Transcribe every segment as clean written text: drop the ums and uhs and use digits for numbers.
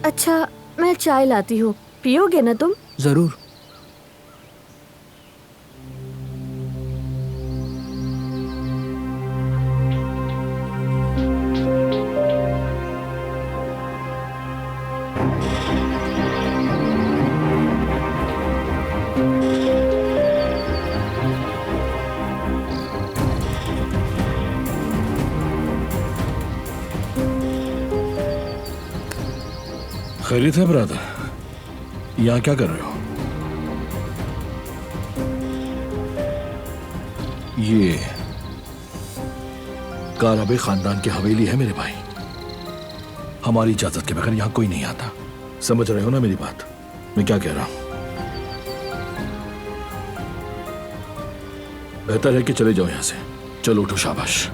अच्छा, मैं चाय लाती हूँ, पियोगे ना तुम? जरूर। खैरियत है ब्रदर? यहाँ क्या कर रहे हो? ये काराबे खानदान की हवेली है मेरे भाई। हमारी इजाजत के बगैर यहाँ कोई नहीं आता। समझ रहे हो ना मेरी बात? मैं क्या कह रहा हूं? बेहतर है कि चले जाओ यहां से। चलो उठो, शाबाश।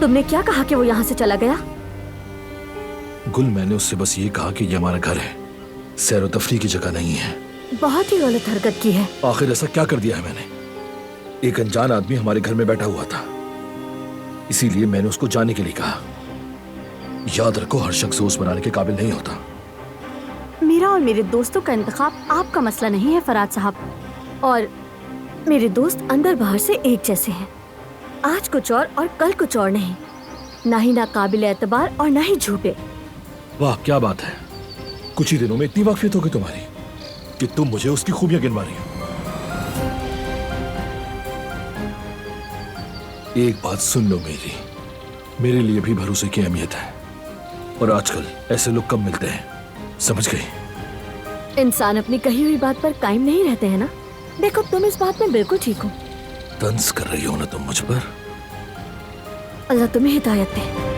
तुमने क्या कहा कि वो यहाँ से चला गया? गुल, मैंने उससे बस ये कहा कि ये हमारा घर है, सैर व तफरीह की जगह नहीं है। बहुत ही गलत हरकत की है। आखिर ऐसा क्या कर दिया है मैंने? एक अनजान आदमी हमारे घर में बैठा हुआ था, इसीलिए मैंने उसको जाने के लिए कहा। याद रखो, हर शख्स दोस्त बनाने के काबिल नहीं होता। मेरा और मेरे दोस्तों का इंतखाब आपका मसला नहीं है फराज साहब, और मेरे दोस्त अंदर बाहर से एक जैसे हैं। आज कुछ और कल कुछ और नहीं, ना ही नाकाबिल एतबार और ना ही झूठे। वाह, क्या बात है। कुछ ही दिनों में इतनी वाकफियत हो गई तुम्हारी कि तुम मुझे उसकी खूबियां गिनवा रही हो। एक बात सुन लो मेरी, मेरे लिए भी भरोसे की अहमियत है, और आजकल ऐसे लोग कम मिलते हैं, समझ गई? इंसान अपनी कही हुई बात पर कायम नहीं रहते हैं ना। देखो, तुम इस बात में बिल्कुल ठीक हो। तंज कर रही हो ना तुम मुझ पर? अल्लाह तुम्हें हिदायत दे।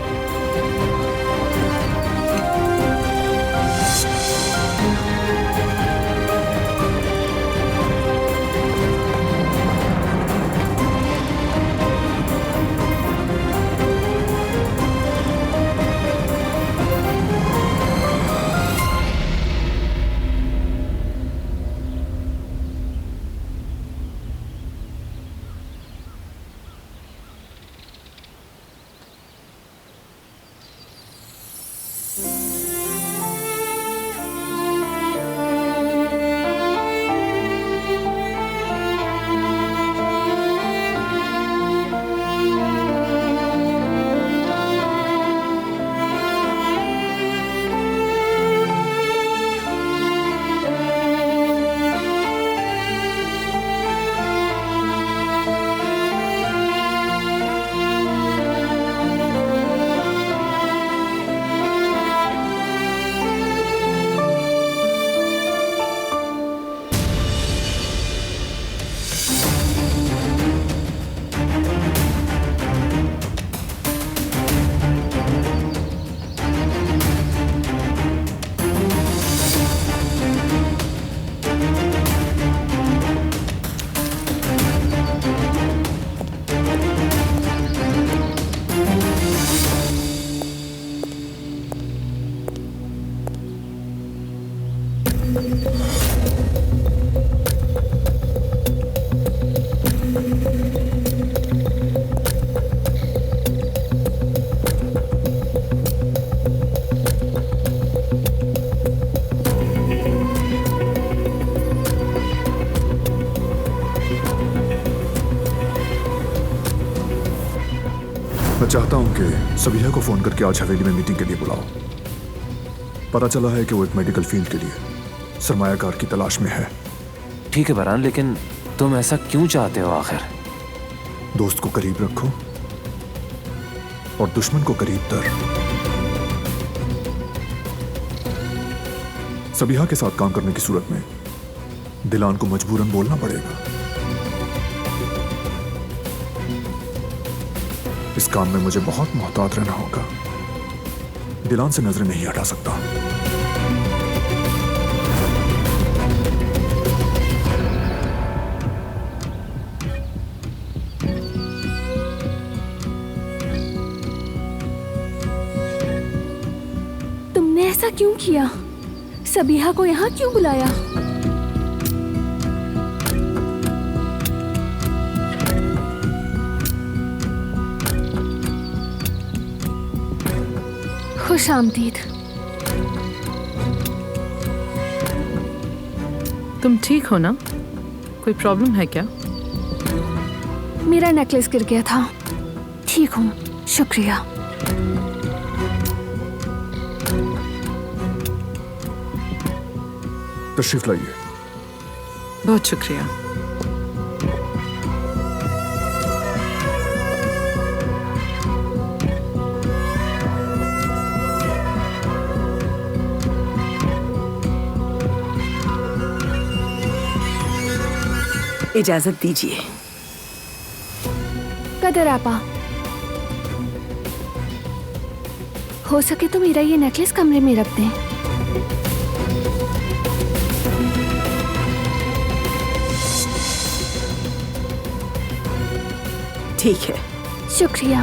मैं चाहता हूं कि सबीहा को फोन करके आज हवेली में मीटिंग के लिए बुलाओ। पता चला है कि वो एक मेडिकल फील्ड के लिए सरमायाकार की तलाश में है। ठीक है बरहान, लेकिन तुम ऐसा क्यों चाहते हो आखिर? दोस्त को करीब रखो और दुश्मन को करीब तर। सबीहा के साथ काम करने की सूरत में दिलान को मजबूरन बोलना पड़ेगा। इस काम में मुझे बहुत मोहतात रहना होगा। दिलान से नजरें नहीं हटा सकता। ऐसा क्यों किया? सबीहा को यहाँ क्यों बुलाया? खुश आमदीद। तुम ठीक हो ना? कोई प्रॉब्लम है क्या? मेरा नेकलेस गिर गया था। ठीक हूँ, शुक्रिया। तशरीफ लाइए। बहुत शुक्रिया। इजाजत दीजिए। कदर आपा, हो सके तो मेरा ये नेकलेस कमरे में रख दें। ठीक है। शुक्रिया।